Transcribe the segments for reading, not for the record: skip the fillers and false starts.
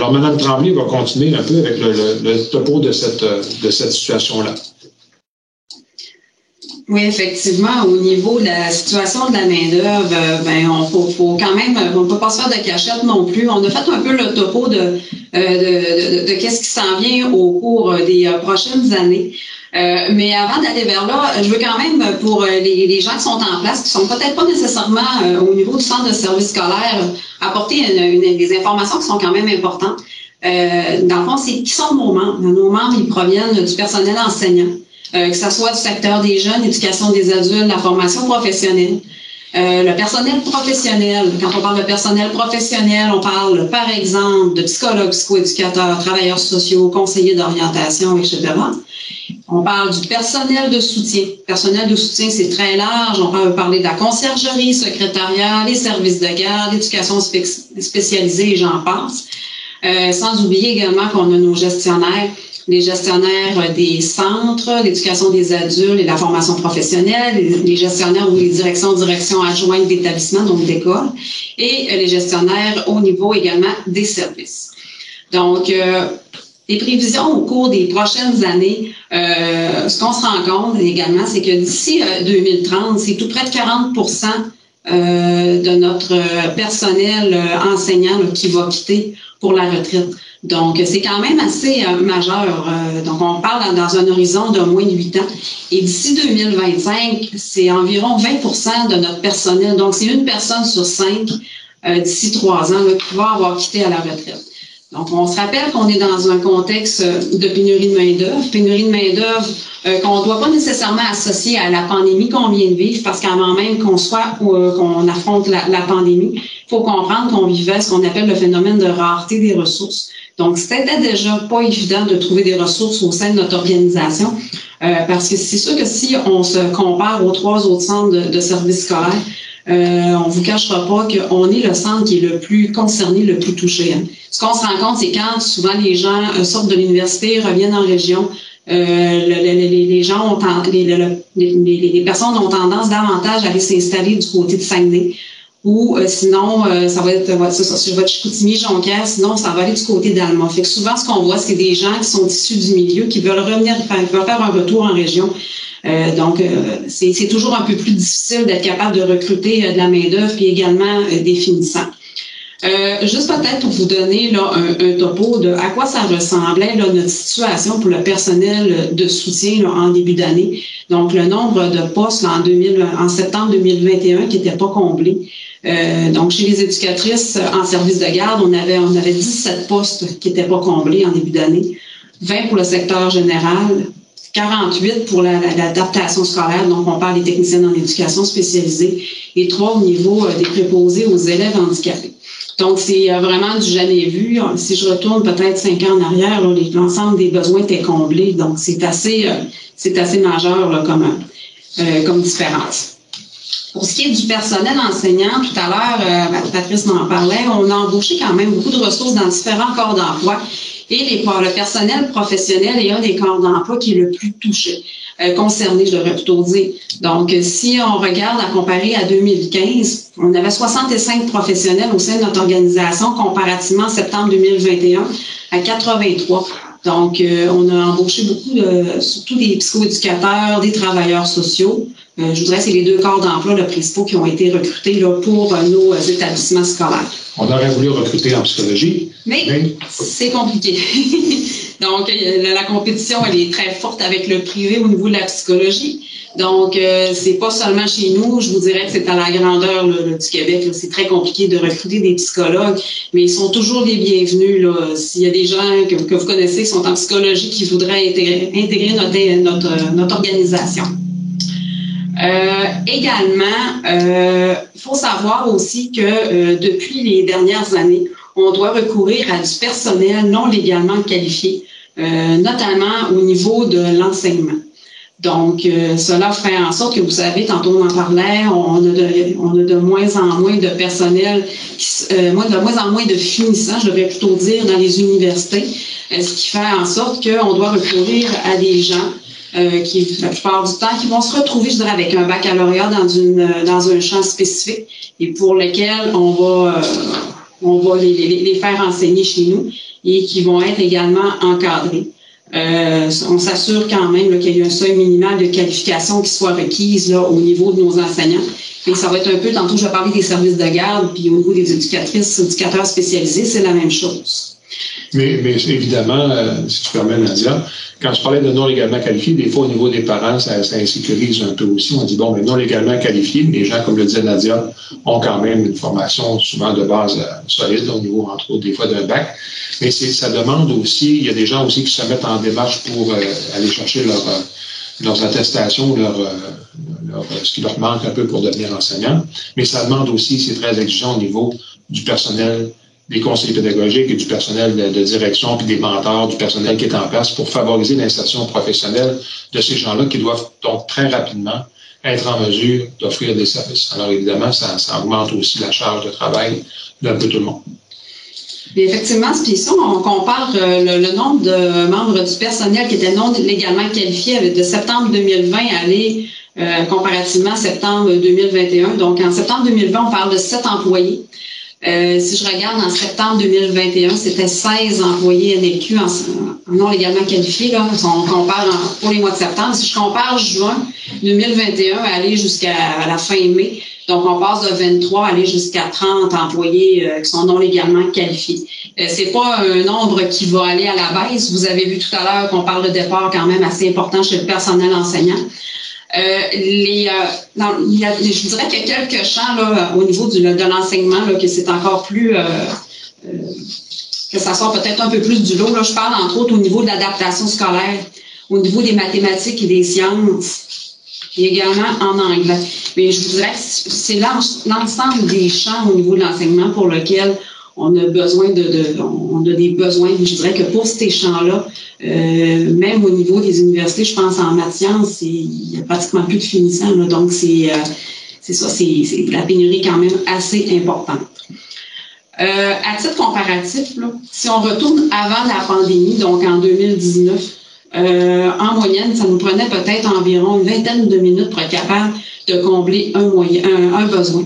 Alors, Mme Tremblay va continuer un peu avec le topo de cette situation-là. Oui, effectivement, au niveau de la situation de la main-d'œuvre, faut quand même, on ne peut pas se faire de cachette non plus. On a fait un peu le topo de qu'est-ce qui s'en vient au cours des prochaines années. Mais avant d'aller vers là, je veux quand même, pour les gens qui sont en place, qui sont peut-être pas nécessairement au niveau du centre de service scolaire, apporter des informations qui sont quand même importantes. Dans le fond, c'est qui sont nos membres. Nos membres, ils proviennent du personnel enseignant. Que ce soit du secteur des jeunes, l'éducation des adultes, la formation professionnelle. Le personnel professionnel, quand on parle de personnel professionnel, on parle par exemple de psychologues, psychoéducateurs, travailleurs sociaux, conseillers d'orientation, etc. On parle du personnel de soutien. Personnel de soutien, c'est très large. On peut parler de la conciergerie, secrétariat, les services de garde, l'éducation spécialisée et j'en passe. Sans oublier également qu'on a nos gestionnaires, les gestionnaires des centres, l'éducation des adultes et la formation professionnelle, les gestionnaires ou les directions adjointes d'établissements, donc d'écoles, et les gestionnaires au niveau également des services. Donc, les prévisions au cours des prochaines années, ce qu'on se rend compte également, c'est que d'ici 2030, c'est tout près de 40% de notre personnel enseignant qui va quitter pour la retraite. Donc, c'est quand même assez majeur. Donc, on parle dans un horizon de moins de 8 ans. Et d'ici 2025, c'est environ 20% de notre personnel. Donc, c'est une personne sur 5 d'ici 3 ans là, qui va avoir quitté à la retraite. Donc, on se rappelle qu'on est dans un contexte de pénurie de main-d'œuvre. Pénurie de main-d'œuvre qu'on ne doit pas nécessairement associer à la pandémie qu'on vient de vivre, parce qu'avant même qu'on affronte la pandémie, il faut comprendre qu'on vivait ce qu'on appelle le phénomène de rareté des ressources. Donc, c'était déjà pas évident de trouver des ressources au sein de notre organisation, parce que c'est sûr que si on se compare aux 3 autres centres de services scolaires, on vous cachera pas qu'on est le centre qui est le plus concerné, le plus touché. Hein. Ce qu'on se rend compte, c'est quand souvent les gens sortent de l'université, reviennent en région, les gens les personnes ont tendance davantage à aller s'installer du côté de Saguenay. Ou sinon, ça va être sur votre Chicoutimi-Jonquière, sinon ça va aller du côté d'Alma. Fait que souvent, ce qu'on voit, c'est des gens qui sont issus du milieu, qui veulent faire un retour en région. Donc, c'est toujours un peu plus difficile d'être capable de recruter de la main-d'œuvre et également des finissants. Juste peut-être pour vous donner là, un topo de à quoi ça ressemblait là, notre situation pour le personnel de soutien là, en début d'année. Donc, le nombre de postes là, en septembre 2021 qui n'étaient pas comblés. Donc, chez les éducatrices en service de garde, on avait 17 postes qui n'étaient pas comblés en début d'année, 20 pour le secteur général, 48 pour l'adaptation scolaire, donc on parle des techniciennes en éducation spécialisée, et 3 au niveau des préposés aux élèves handicapés. Donc, c'est vraiment du jamais vu. Si je retourne peut-être 5 ans en arrière, l'ensemble des besoins étaient comblés, donc c'est assez majeur là, comme différence. Pour ce qui est du personnel enseignant, tout à l'heure, Patrice m'en parlait, on a embauché quand même beaucoup de ressources dans différents corps d'emploi. Et le personnel professionnel est un des corps d'emploi qui est le plus touché, concerné, je devrais plutôt dire. Donc, si on regarde à comparer à 2015, on avait 65 professionnels au sein de notre organisation, comparativement en septembre 2021 à 83. Donc, on a embauché beaucoup, surtout des psychoéducateurs, des travailleurs sociaux. Je voudrais, c'est les 2 corps d'emploi principaux qui ont été recrutés là, pour nos établissements scolaires. On aurait voulu recruter en psychologie. Mais c'est compliqué. Donc, la compétition, elle est très forte avec le privé au niveau de la psychologie. Donc, c'est pas seulement chez nous. Je vous dirais que c'est à la grandeur là, du Québec. C'est très compliqué de recruter des psychologues, mais ils sont toujours les bienvenus. S'il y a des gens que vous connaissez qui sont en psychologie qui voudraient intégrer notre organisation. Également, il faut savoir aussi que depuis les dernières années, on doit recourir à du personnel non légalement qualifié, notamment au niveau de l'enseignement. Donc, cela fait en sorte que, vous savez, tantôt on en parlait, on a de moins en moins de personnel, de moins en moins de finissants, je devrais plutôt dire, dans les universités, ce qui fait en sorte qu'on doit recourir à des gens qui, la plupart du temps, qui vont se retrouver, je dirais, avec un baccalauréat dans un champ spécifique et pour lequel on va les faire enseigner chez nous. et qui vont être également encadrés. On s'assure quand même qu'il y a un seuil minimal de qualification qui soit requise là, au niveau de nos enseignants. Et ça va être un peu, tantôt je vais parler des services de garde, puis au niveau des éducateurs spécialisés, c'est la même chose. Mais évidemment, si tu permets, Nadia, quand je parlais de non légalement qualifiés, des fois au niveau des parents, ça insécurise un peu aussi. On dit, bon, mais non légalement qualifiés, les gens, comme le disait Nadia, ont quand même une formation souvent de base solide au niveau, entre autres, des fois d'un bac. Mais ça demande aussi, il y a des gens aussi qui se mettent en démarche pour aller chercher leurs attestations, ce qui leur manque un peu pour devenir enseignant. Mais ça demande aussi, c'est très exigeant au niveau du personnel, des conseillers pédagogiques et du personnel de direction, puis des mentors, du personnel qui est en place pour favoriser l'insertion professionnelle de ces gens-là qui doivent donc très rapidement être en mesure d'offrir des services. Alors évidemment, ça augmente aussi la charge de travail d'un peu tout le monde. Et effectivement, puis ça, on compare le nombre de membres du personnel qui étaient non légalement qualifiés de septembre 2020 à aller comparativement à septembre 2021. Donc, en septembre 2020, on parle de 7 employés. Si je regarde en septembre 2021, c'était 16 employés NLQ non légalement qualifiés. Là. On compare pour les mois de septembre. Si je compare juin 2021 à aller jusqu'à la fin mai, donc on passe de 23 à aller jusqu'à 30 employés qui sont non légalement qualifiés. C'est pas un nombre qui va aller à la baisse. Vous avez vu tout à l'heure qu'on parle de départ quand même assez important chez le personnel enseignant. Je dirais qu'il y a quelques champs là, au niveau de l'enseignement là, que c'est encore plus que ça sort peut-être un peu plus du lot. Là, je parle entre autres au niveau de l'adaptation scolaire, au niveau des mathématiques et des sciences, et également en anglais. Mais je vous dirais que c'est l'ensemble des champs au niveau de l'enseignement pour lequel on a besoin on a des besoins. Je dirais que pour ces champs-là, même au niveau des universités, je pense en maths sciences, il n'y a pratiquement plus de finissants. Là, donc, c'est la pénurie quand même assez importante. À titre comparatif, là, si on retourne avant la pandémie, donc en 2019, en moyenne, ça nous prenait peut-être environ une vingtaine de minutes pour être capable de combler un besoin.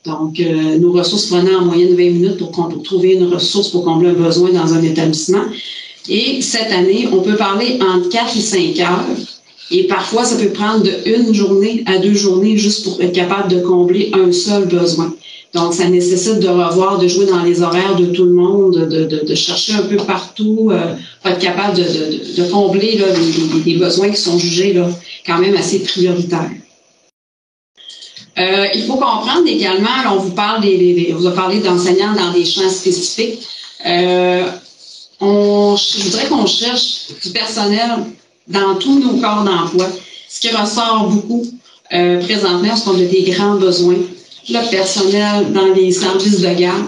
Donc, nos ressources prenaient en moyenne 20 minutes pour trouver une ressource pour combler un besoin dans un établissement. Et cette année, on peut parler entre 4 et 5 heures. Et parfois, ça peut prendre de 1 journée à 2 journées juste pour être capable de combler un seul besoin. Donc, ça nécessite de revoir, de jouer dans les horaires de tout le monde, de chercher un peu partout, pour être capable de combler là, les besoins qui sont jugés là, quand même assez prioritaires. Il faut comprendre également, là, on vous parle vous a parlé d'enseignants dans des champs spécifiques. Je voudrais qu'on cherche du personnel dans tous nos corps d'emploi. Ce qui ressort beaucoup présentement, c'est qu'on a des grands besoins. Le personnel dans les services de garde.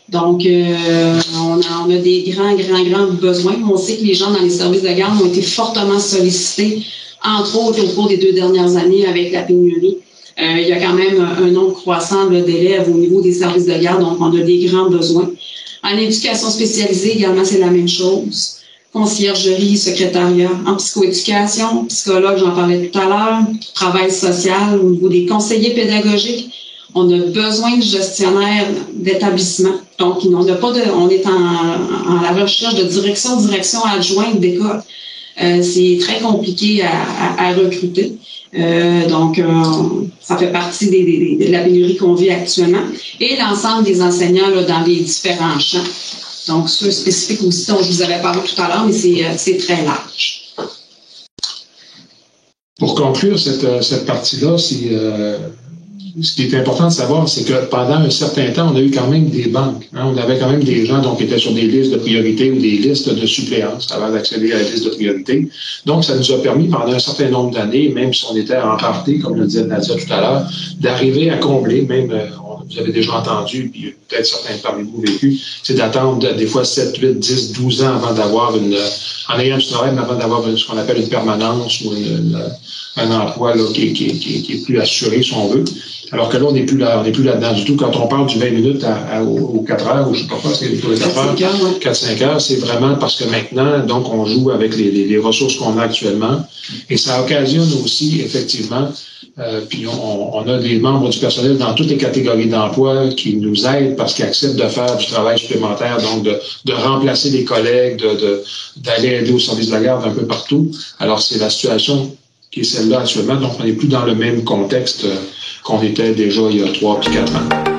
Donc, on a des grands besoins. On sait que les gens dans les services de garde ont été fortement sollicités, entre autres au cours des 2 dernières années avec la pénurie. Il y a quand même un nombre croissant d'élèves au niveau des services de garde, donc on a des grands besoins. En éducation spécialisée, également, c'est la même chose. Conciergerie, secrétariat, en psychoéducation, psychologue, j'en parlais tout à l'heure, travail social, au niveau des conseillers pédagogiques. On a besoin de gestionnaires d'établissement. Donc, on est en la recherche de direction adjointe d'école. C'est très compliqué à recruter. Donc, ça fait partie de la pénurie qu'on vit actuellement. Et l'ensemble des enseignants là, dans les différents champs. Donc, ceux spécifiques aussi dont je vous avais parlé tout à l'heure, mais c'est très large. Pour conclure cette partie-là, ce qui est important de savoir, c'est que pendant un certain temps, on a eu quand même des banques. Hein? On avait quand même des gens qui étaient sur des listes de priorité ou des listes de suppléance avant d'accéder à la liste de priorité. Donc, ça nous a permis, pendant un certain nombre d'années, même si on était en rareté, comme le disait Nadia tout à l'heure, d'arriver à combler, même, vous avez déjà entendu, puis peut-être certains parmi vous vécu, c'est d'attendre des fois 7, 8, 10, 12 ans avant d'avoir en ayant du travail, mais avant d'avoir ce qu'on appelle une permanence ou un emploi là, qui est plus assuré, si on veut. Alors que là, on n'est plus là-dedans du tout. Quand on parle du 20 minutes aux 4 heures, ou je ne sais pas quoi, c'est pour les 4 heures, 4-5 heures, c'est vraiment parce que maintenant, donc, on joue avec les ressources qu'on a actuellement. Et ça occasionne aussi, effectivement, Puis on a des membres du personnel dans toutes les catégories d'emploi qui nous aident parce qu'ils acceptent de faire du travail supplémentaire, donc de remplacer les collègues, d'aller aider au service de la garde un peu partout. Alors, c'est la situation qui est celle-là actuellement. Donc, on n'est plus dans le même contexte qu'on était déjà il y a 3 puis 4 ans.